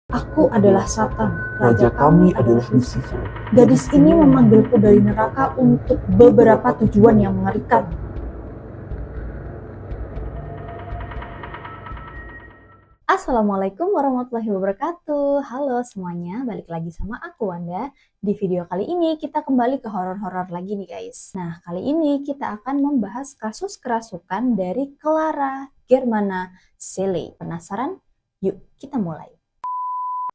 Aku adalah Satan, Raja kami adalah Lucifer. Gadis ini memanggilku dari neraka untuk beberapa tujuan yang mengerikan. Assalamualaikum warahmatullahi wabarakatuh. Halo semuanya, balik lagi sama aku Wanda. Di video kali ini kita kembali ke horor-horor lagi nih guys. Nah, kali ini kita akan membahas kasus kerasukan dari Clara Germana Seele. Penasaran? Yuk, kita mulai.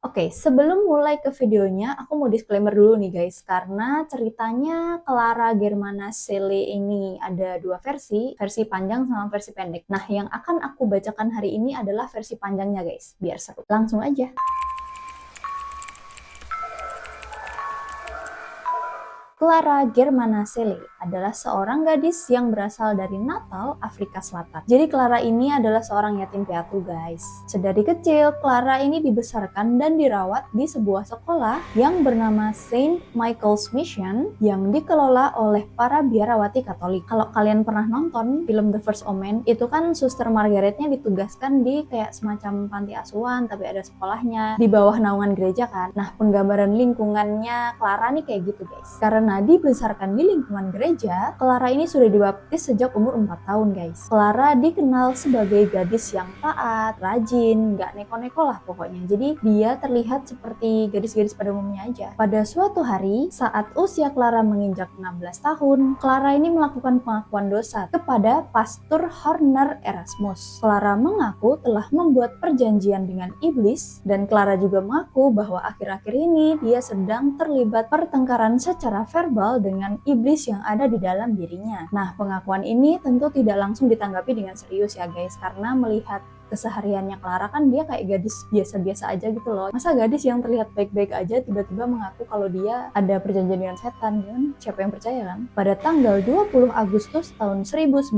Oke, sebelum mulai ke videonya, aku mau disclaimer dulu nih guys, karena ceritanya Clara Germana Seele ini ada dua versi panjang sama versi pendek. Nah, yang akan aku bacakan hari ini adalah versi panjangnya guys, biar seru. Langsung aja. Clara Germana Seele adalah seorang gadis yang berasal dari Natal, Afrika Selatan. Jadi Clara ini adalah seorang yatim piatu guys. Sedari kecil, Clara ini dibesarkan dan dirawat di sebuah sekolah yang bernama Saint Michael's Mission yang dikelola oleh para biarawati Katolik. Kalau kalian pernah nonton film The First Omen, itu kan Suster Margaretnya ditugaskan di kayak semacam panti asuhan, tapi ada sekolahnya di bawah naungan gereja kan. Nah, penggambaran lingkungannya Clara nih kayak gitu guys. Karena dibesarkan di lingkungan gereja, Clara ini sudah dibaptis sejak umur 4 tahun guys. Clara dikenal sebagai gadis yang taat, rajin, gak neko-neko lah pokoknya. Jadi dia terlihat seperti gadis-gadis pada umumnya aja. Pada suatu hari, saat usia Clara menginjak 16 tahun, Clara ini melakukan pengakuan dosa kepada Pastor Horner Erasmus. Clara mengaku telah membuat perjanjian dengan iblis, dan Clara juga mengaku bahwa akhir-akhir ini dia sedang terlibat pertengkaran secara verbal dengan iblis yang ada di dalam dirinya. Nah, pengakuan ini tentu tidak langsung ditanggapi dengan serius ya guys, karena melihat kesehariannya Clara kan dia kayak gadis biasa-biasa aja gitu loh. Masa gadis yang terlihat baik-baik aja tiba-tiba mengaku kalau dia ada perjanjian dengan setan kan? Siapa yang percaya kan? Pada tanggal 20 Agustus tahun 1906,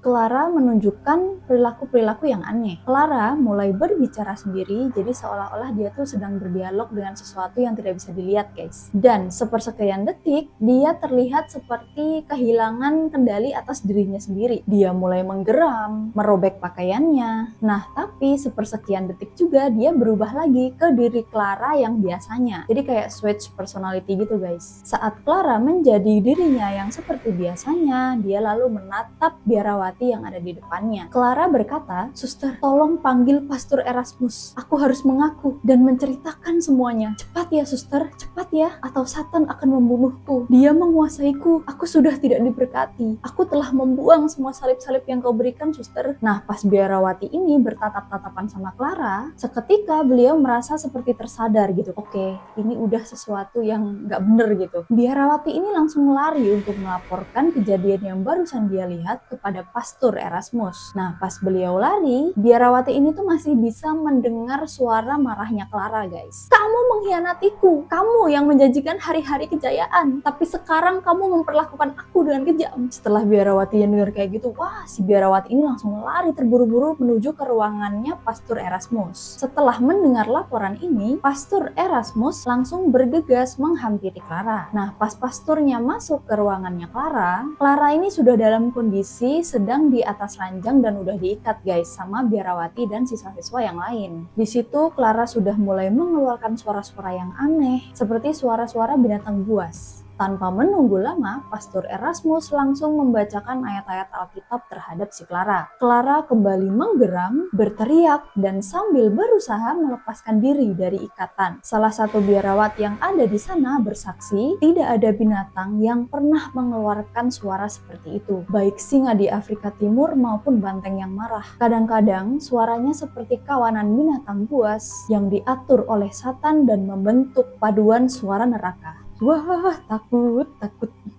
Clara menunjukkan perilaku-perilaku yang aneh. Clara mulai berbicara sendiri, jadi seolah-olah dia tuh sedang berdialog dengan sesuatu yang tidak bisa dilihat guys. Dan sepersekian detik, dia terlihat seperti kehilangan kendali atas dirinya sendiri. Dia mulai menggeram, merobek pakaiannya. Nah, tapi sepersekian detik juga dia berubah lagi ke diri Clara yang biasanya. Jadi kayak switch personality gitu guys. Saat Clara menjadi dirinya yang seperti biasanya, dia lalu menatap biarawati yang ada di depannya. Clara berkata, "Suster, tolong panggil Pastor Erasmus. Aku harus mengaku dan menceritakan semuanya. Cepat ya suster, cepat ya, atau Satan akan membunuhku. Dia menguasaiku. Aku sudah tidak diberkati. Aku telah membuang semua salib-salib yang kau berikan suster." Nah, pas biarawati ini bertatap-tatapan sama Clara, seketika beliau merasa seperti tersadar gitu. Oke, ini udah sesuatu yang gak bener gitu. Biarawati ini langsung lari untuk melaporkan kejadian yang barusan dia lihat kepada Pastor Erasmus. Nah, pas beliau lari, biarawati ini tuh masih bisa mendengar suara marahnya Clara guys. "Kamu mengkhianatiku, kamu yang menjanjikan hari-hari kejayaan, tapi sekarang kamu memperlakukan aku dengan kejam." Setelah biarawati yang dengar kayak gitu, wah, si biarawati ini langsung lari terburu-buru menuju ke ruangannya Pastor Erasmus. Setelah mendengar laporan ini, Pastor Erasmus langsung bergegas menghampiri Clara. Nah, pas pastornya masuk ke ruangannya Clara, Clara ini sudah dalam kondisi sedang di atas ranjang dan udah diikat guys sama biarawati dan siswa-siswa yang lain. Di situ Clara sudah mulai mengeluarkan suara-suara yang aneh, seperti suara-suara binatang buas. Tanpa menunggu lama, Pastor Erasmus langsung membacakan ayat-ayat Alkitab terhadap si Clara. Clara kembali menggeram, berteriak, dan sambil berusaha melepaskan diri dari ikatan. Salah satu biarawat yang ada di sana bersaksi, tidak ada binatang yang pernah mengeluarkan suara seperti itu, baik singa di Afrika Timur maupun banteng yang marah. Kadang-kadang suaranya seperti kawanan binatang buas yang diatur oleh Satan dan membentuk paduan suara neraka. Wah, takut.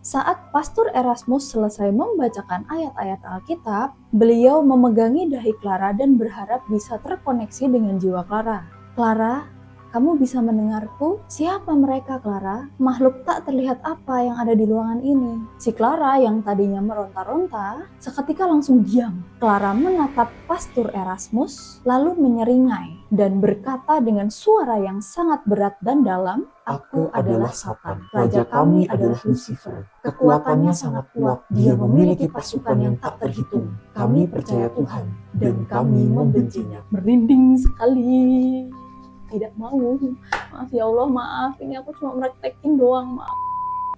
Saat Pastor Erasmus selesai membacakan ayat-ayat Alkitab, beliau memegangi dahi Clara dan berharap bisa terkoneksi dengan jiwa Clara. "Clara, kamu bisa mendengarku? Siapa mereka, Clara? Makhluk tak terlihat apa yang ada di ruangan ini?" Si Clara yang tadinya meronta-ronta, seketika langsung diam. Clara menatap Pastor Erasmus, lalu menyeringai dan berkata dengan suara yang sangat berat dan dalam, Aku adalah Satan. Raja kami adalah Lucifer. Kekuatannya sangat kuat. Dia memiliki pasukan yang tak terhitung. Kami percaya Tuhan dan kami membencinya. Merinding sekali. tidak mau. Maaf ya Allah, maaf, ini aku cuma praktekin doang, maaf.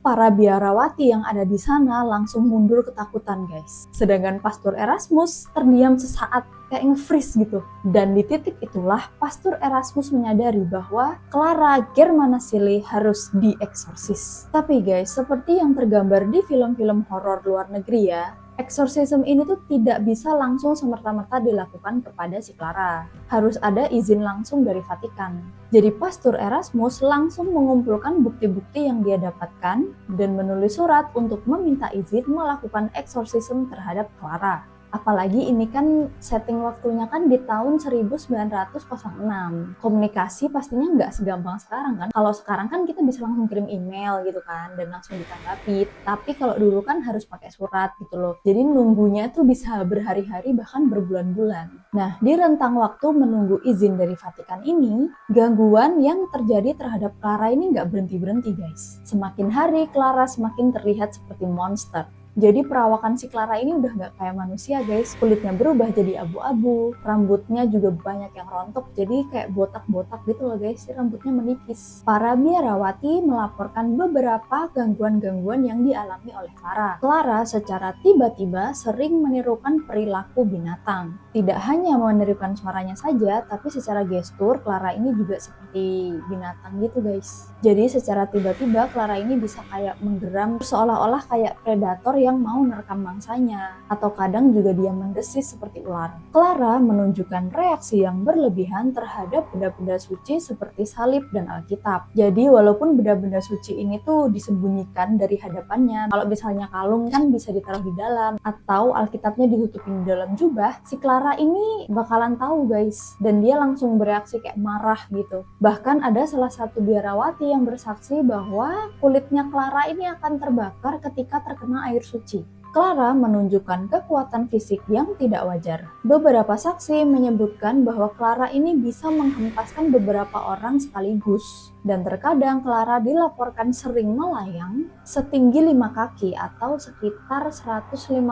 Para biarawati yang ada di sana langsung mundur ketakutan, guys. Sedangkan Pastor Erasmus terdiam sesaat, kayak nge-freeze gitu. Dan di titik itulah Pastor Erasmus menyadari bahwa Clara Germanasili harus dieksorsis. Tapi guys, seperti yang tergambar di film-film horor luar negeri ya, eksorsisme ini tuh tidak bisa langsung semerta-merta dilakukan kepada si Clara. Harus ada izin langsung dari Vatikan. Jadi Pastor Erasmus langsung mengumpulkan bukti-bukti yang dia dapatkan dan menulis surat untuk meminta izin melakukan eksorsisme terhadap Clara. Apalagi ini kan setting waktunya kan di tahun 1906. Komunikasi pastinya nggak segampang sekarang kan. Kalau sekarang kan kita bisa langsung kirim email gitu kan dan langsung ditanggapi. Tapi kalau dulu kan harus pakai surat gitu loh. Jadi nunggunya tuh bisa berhari-hari bahkan berbulan-bulan. Nah, di rentang waktu menunggu izin dari Vatikan ini, gangguan yang terjadi terhadap Clara ini nggak berhenti-berhenti guys. Semakin hari Clara semakin terlihat seperti monster. Jadi perawakan si Clara ini udah nggak kayak manusia guys. Kulitnya berubah jadi abu-abu, rambutnya juga banyak yang rontok, jadi kayak botak-botak gitu loh guys, rambutnya menipis. Para biarawati melaporkan beberapa gangguan-gangguan yang dialami oleh Clara. Clara secara tiba-tiba sering menirukan perilaku binatang. Tidak hanya menirukan suaranya saja, tapi secara gestur Clara ini juga seperti binatang gitu guys. Jadi secara tiba-tiba Clara ini bisa kayak menggeram seolah-olah kayak predator yang mau merekam mangsanya, atau kadang juga dia mendesis seperti ular. Clara menunjukkan reaksi yang berlebihan terhadap benda-benda suci seperti salib dan Alkitab. Jadi walaupun benda-benda suci ini tuh disembunyikan dari hadapannya, kalau misalnya kalung kan bisa ditaruh di dalam, atau Alkitabnya ditutupin di dalam jubah, si Clara ini bakalan tahu guys, dan dia langsung bereaksi kayak marah gitu. Bahkan ada salah satu biarawati yang bersaksi bahwa kulitnya Clara ini akan terbakar ketika terkena air suci. Clara menunjukkan kekuatan fisik yang tidak wajar. Beberapa saksi menyebutkan bahwa Clara ini bisa menghempaskan beberapa orang sekaligus. Dan terkadang Clara dilaporkan sering melayang setinggi 5 kaki atau sekitar 150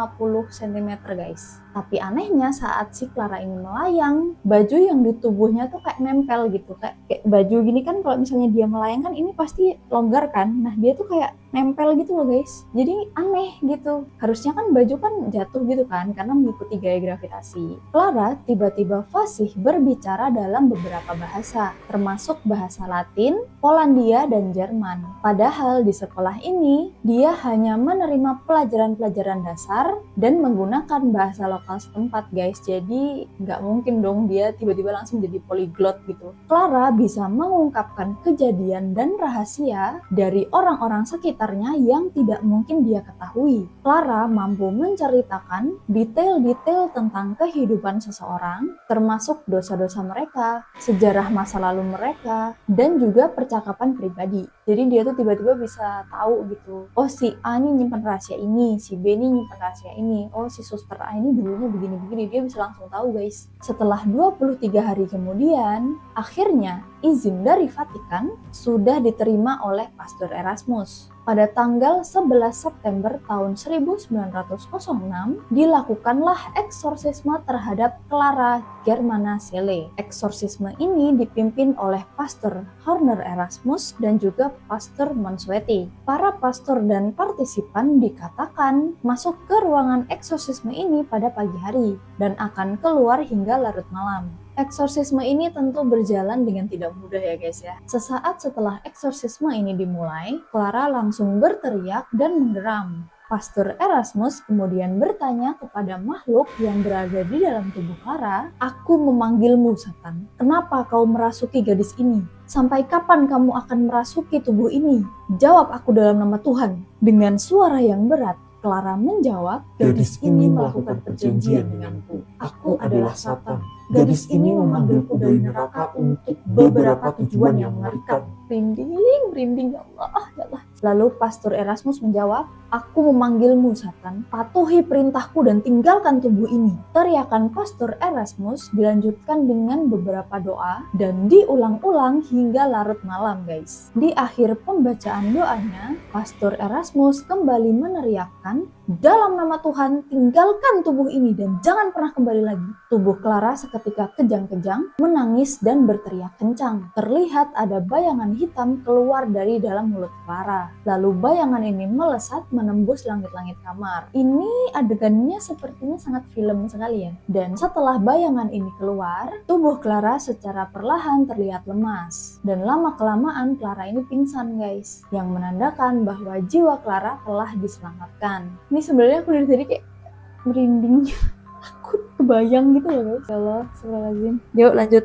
cm guys. Tapi anehnya saat si Clara ini melayang, baju yang di tubuhnya tuh kayak nempel gitu. Kayak baju gini kan kalau misalnya dia melayang kan ini pasti longgar kan. Nah dia tuh kayak nempel gitu loh guys. Jadi aneh gitu. Harusnya kan baju kan jatuh gitu kan karena mengikuti gaya gravitasi. Clara tiba-tiba fasih berbicara dalam beberapa bahasa, termasuk bahasa Latin, Polandia, dan Jerman. Padahal di sekolah ini, dia hanya menerima pelajaran-pelajaran dasar dan menggunakan bahasa lokal setempat guys. Jadi nggak mungkin dong dia tiba-tiba langsung jadi polyglot gitu. Clara bisa mengungkapkan kejadian dan rahasia dari orang-orang sekitarnya yang tidak mungkin dia ketahui. Clara mampu menceritakan detail-detail tentang kehidupan seseorang, termasuk dosa-dosa mereka, sejarah masa lalu mereka, dan juga percakapan pribadi. Jadi dia tuh tiba-tiba bisa tahu gitu. Oh si A ini nyimpen rahasia ini, si B ini nyimpen rahasia ini, oh si suster A ini dulunya begini-begini. Dia bisa langsung tahu guys. Setelah 23 hari kemudian, akhirnya izin dari Vatikan sudah diterima oleh Pastor Erasmus. Pada tanggal 11 September tahun 1906, dilakukanlah eksorsisme terhadap Clara Germanasili. Eksorsisme ini dipimpin oleh Pastor Horner Erasmus dan juga Pastor Mansueti. Para pastor dan partisipan dikatakan masuk ke ruangan eksorsisme ini pada pagi hari dan akan keluar hingga larut malam. Eksorsisme ini tentu berjalan dengan tidak mudah ya guys ya. Sesaat setelah eksorsisme ini dimulai, Clara langsung berteriak dan menggeram. Pastor Erasmus kemudian bertanya kepada makhluk yang berada di dalam tubuh Clara, "Aku memanggilmu, Satan. Kenapa kau merasuki gadis ini? Sampai kapan kamu akan merasuki tubuh ini? Jawab aku dalam nama Tuhan." Dengan suara yang berat, Clara menjawab, "Gadis ini melakukan perjanjian denganku. Aku adalah Satan. Gadis ini memanggilku dari neraka untuk beberapa tujuan yang mengerikan." Merinding, ya Allah, ya Allah. Lalu Pastor Erasmus menjawab, "Aku memanggilmu, Satan. Patuhi perintahku dan tinggalkan tubuh ini." Teriakan Pastor Erasmus dilanjutkan dengan beberapa doa dan diulang-ulang hingga larut malam, guys. Di akhir pembacaan doanya, Pastor Erasmus kembali meneriakkan, "Dalam nama Tuhan, tinggalkan tubuh ini dan jangan pernah kembali lagi." Tubuh Clara seketika kejang-kejang, menangis dan berteriak kencang. Terlihat ada bayangan hitam keluar dari dalam mulut Clara. Lalu bayangan ini melesat menembus langit-langit kamar. Ini adegannya sepertinya sangat film sekali ya. Dan setelah bayangan ini keluar, tubuh Clara secara perlahan terlihat lemas. Dan lama-kelamaan Clara ini pingsan, guys. Yang menandakan bahwa jiwa Clara telah diselamatkan. Ini sebenarnya aku dari tadi kayak merinding. Aku kebayang gitu loh, guys. Ya Allah, astagfirullahaladzim. Yuk lanjut.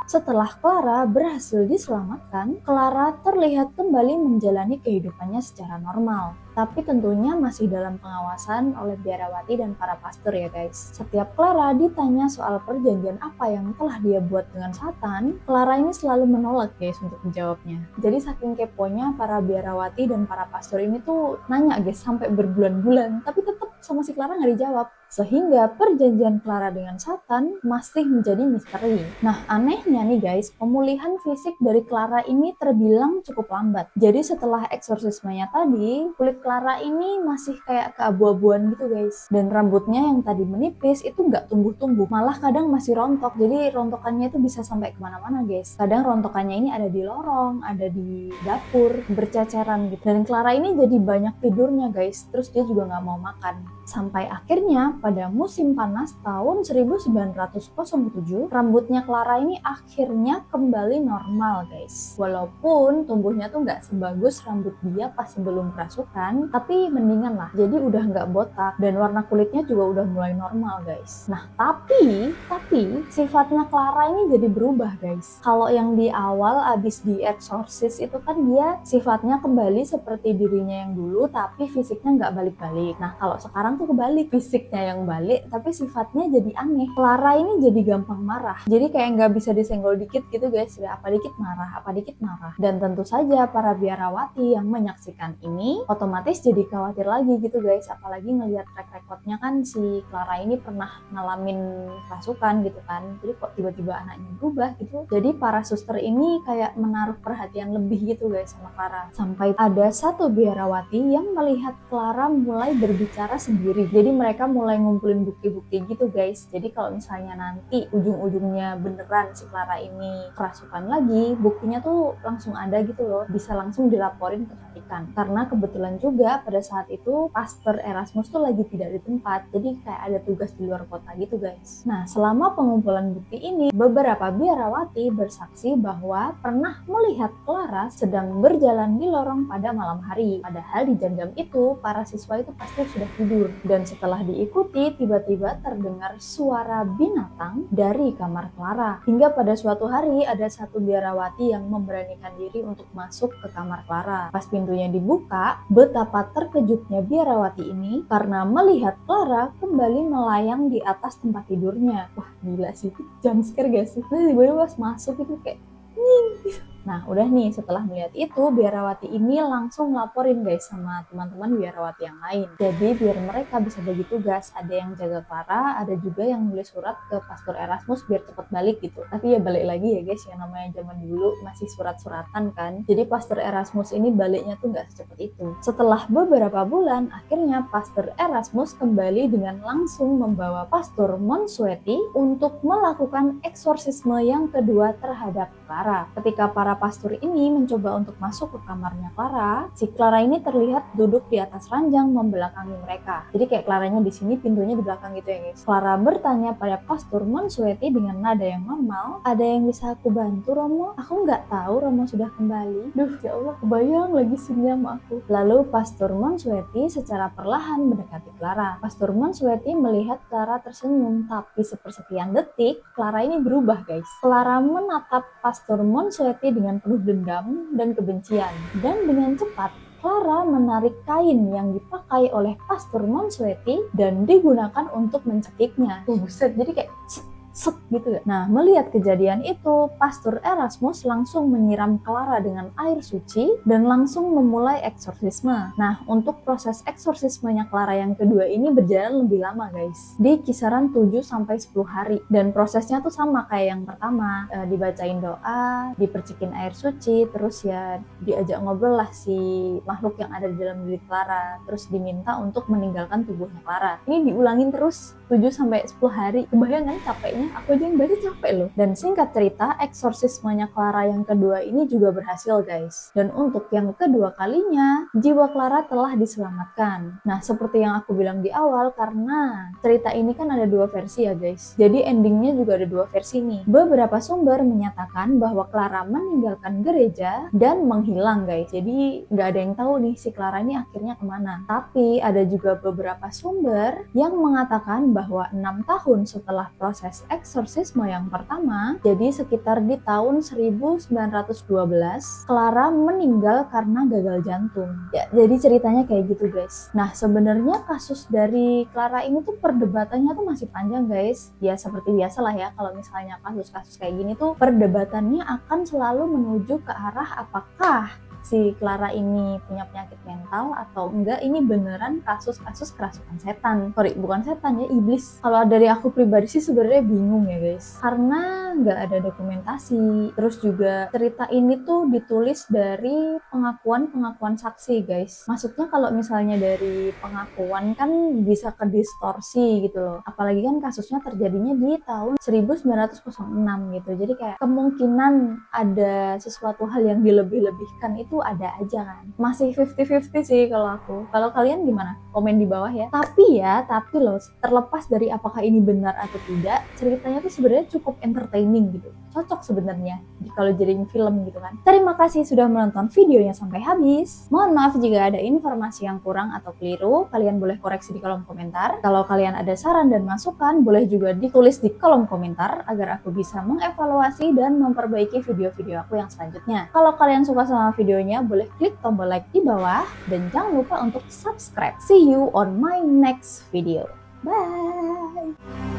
Setelah Clara berhasil diselamatkan, Clara terlihat kembali menjalani kehidupannya secara normal. Tapi tentunya masih dalam pengawasan oleh biarawati dan para pastor ya guys. Setiap Clara ditanya soal perjanjian apa yang telah dia buat dengan Satan, Clara ini selalu menolak guys untuk menjawabnya. Jadi saking keponya para biarawati dan para pastor ini tuh nanya guys sampai berbulan-bulan, tapi tetap sama si Clara nggak dijawab. Sehingga perjanjian Clara dengan Satan masih menjadi misteri. Nah anehnya nih guys, pemulihan fisik dari Clara ini terbilang cukup lambat. Jadi setelah eksorsismenya tadi, kulit Clara ini masih kayak keabu-abuan gitu guys. Dan rambutnya yang tadi menipis itu nggak tumbuh-tumbuh, malah kadang masih rontok. Jadi rontokannya itu bisa sampai kemana-mana guys. Kadang rontokannya ini ada di lorong, ada di dapur, berceceran gitu. Dan Clara ini jadi banyak tidurnya guys, terus dia juga nggak mau makan. Sampai akhirnya pada musim panas tahun 1907, rambutnya Clara ini akhirnya kembali normal guys. Walaupun tumbuhnya tuh nggak sebagus rambut dia pas sebelum kerasukan, tapi mendingan lah. Jadi udah nggak botak dan warna kulitnya juga udah mulai normal guys. Nah tapi sifatnya Clara ini jadi berubah guys. Kalau yang di awal abis di eksorsis itu kan dia sifatnya kembali seperti dirinya yang dulu, tapi fisiknya nggak balik-balik. Nah kalau sekarang tuh kebalik, fisiknya yang balik tapi sifatnya jadi aneh. Clara ini jadi gampang marah, jadi kayak nggak bisa disenggol dikit gitu guys, ya apa dikit marah. Dan tentu saja para biarawati yang menyaksikan ini otomatis jadi khawatir lagi gitu guys, apalagi ngelihat track recordnya kan si Clara ini pernah ngalamin kerasukan gitu kan, jadi kok tiba-tiba anaknya berubah gitu. Jadi para suster ini kayak menaruh perhatian lebih gitu guys sama Clara, sampai ada satu biarawati yang melihat Clara mulai berbicara sendiri. Jadi mereka mulai ngumpulin bukti-bukti gitu guys. Jadi kalau misalnya nanti ujung-ujungnya beneran si Clara ini kerasukan lagi, buktinya tuh langsung ada gitu loh, bisa langsung dilaporin ke Vatikan. Karena kebetulan juga pada saat itu Pastor Erasmus tuh lagi tidak di tempat, jadi kayak ada tugas di luar kota gitu guys. Nah selama pengumpulan bukti ini, beberapa biarawati bersaksi bahwa pernah melihat Clara sedang berjalan di lorong pada malam hari. Padahal di jam-jam itu para siswa itu pasti sudah tidur. Dan setelah diikuti, tiba-tiba terdengar suara binatang dari kamar Clara. Hingga pada suatu hari ada satu biarawati yang memberanikan diri untuk masuk ke kamar Clara. Pas pintunya dibuka, betapa terkejutnya biarawati ini karena melihat Clara kembali melayang di atas tempat tidurnya. Wah gila sih, itu jump scare gak sih? Nah tiba-tiba pas masuk itu kayak Nah udah nih, setelah melihat itu biarawati ini langsung laporin guys sama teman-teman biarawati yang lain. Jadi biar mereka bisa bagi tugas, ada yang jaga Clara, ada juga yang nulis surat ke Pastor Erasmus biar cepet balik gitu. Tapi ya balik lagi ya guys, yang namanya zaman dulu masih surat-suratan kan. Jadi Pastor Erasmus ini baliknya tuh nggak secepat itu. Setelah beberapa bulan, akhirnya Pastor Erasmus kembali dengan langsung membawa Pastor Monsueti untuk melakukan eksorsisme yang kedua terhadap Clara. Ketika para pastor ini mencoba untuk masuk ke kamarnya Clara, si Clara ini terlihat duduk di atas ranjang membelakangi mereka. Jadi kayak Claranya di sini, pintunya di belakang gitu ya guys. Clara bertanya pada Pastor Monsueti dengan nada yang normal, "Ada yang bisa aku bantu Romo? Aku nggak tahu Romo sudah kembali." Duh ya Allah, kebayang lagi sini sama aku. Lalu Pastor Monsueti secara perlahan mendekati Clara. Pastor Monsueti melihat Clara tersenyum, tapi sepersekian detik Clara ini berubah guys. Clara menatap Pastor Monsueti dengan penuh dendam dan kebencian, dan dengan cepat Clara menarik kain yang dipakai oleh Pastor Monsueti dan digunakan untuk mencekiknya. Buset, jadi kayak sek gitu ya. Nah, melihat kejadian itu, Pastor Erasmus langsung menyiram Clara dengan air suci dan langsung memulai eksorsisme. Nah, untuk proses eksorsismenya Clara yang kedua ini berjalan lebih lama guys, di kisaran 7-10 hari, dan prosesnya tuh sama kayak yang pertama, dibacain doa, dipercikin air suci, terus ya diajak ngobrol lah si makhluk yang ada di dalam diri Clara, terus diminta untuk meninggalkan tubuhnya Clara. Ini diulangin terus 7-10 hari. Kebayang kan capeknya? Aku aja yang baca capek loh. Dan singkat cerita, eksorsismenya Clara yang kedua ini juga berhasil guys. Dan untuk yang kedua kalinya, jiwa Clara telah diselamatkan. Nah, seperti yang aku bilang di awal, karena cerita ini kan ada dua versi ya guys. Jadi endingnya juga ada dua versi nih. Beberapa sumber menyatakan bahwa Clara meninggalkan gereja dan menghilang guys. Jadi nggak ada yang tahu nih si Clara ini akhirnya kemana. Tapi ada juga beberapa sumber yang mengatakan bahwa 6 tahun setelah proses eksorsisme yang pertama, jadi sekitar di tahun 1912, Clara meninggal karena gagal jantung. Ya, jadi ceritanya kayak gitu guys. Nah, sebenarnya kasus dari Clara ini tuh perdebatannya tuh masih panjang guys. Ya seperti biasa lah ya, kalau misalnya kasus-kasus kayak gini tuh perdebatannya akan selalu menuju ke arah apakah si Clara ini punya penyakit mental atau enggak, ini beneran kasus-kasus kerasukan setan. Sorry, bukan setan ya, iblis. Kalau dari aku pribadi sih sebenarnya bingung ya guys, karena nggak ada dokumentasi. Terus juga cerita ini tuh ditulis dari pengakuan saksi guys. Maksudnya kalau misalnya dari pengakuan kan bisa ke distorsi gitu loh. Apalagi kan kasusnya terjadinya di tahun 1906 gitu. Jadi kayak kemungkinan ada sesuatu hal yang dilebih-lebihkan itu ada aja kan. Masih 50-50 sih kalau aku. Kalau kalian gimana? Komen di bawah ya. Tapi loh, terlepas dari apakah ini benar atau tidak, ceritanya tuh sebenarnya cukup entertaining gitu. Cocok sebenarnya kalau jadiin film gitu kan. Terima kasih sudah menonton videonya sampai habis. Mohon maaf jika ada informasi yang kurang atau keliru. Kalian boleh koreksi di kolom komentar. Kalau kalian ada saran dan masukan, boleh juga ditulis di kolom komentar agar aku bisa mengevaluasi dan memperbaiki video-video aku yang selanjutnya. Kalau kalian suka sama videonya, boleh klik tombol like di bawah dan jangan lupa untuk subscribe. See you on my next video. Bye!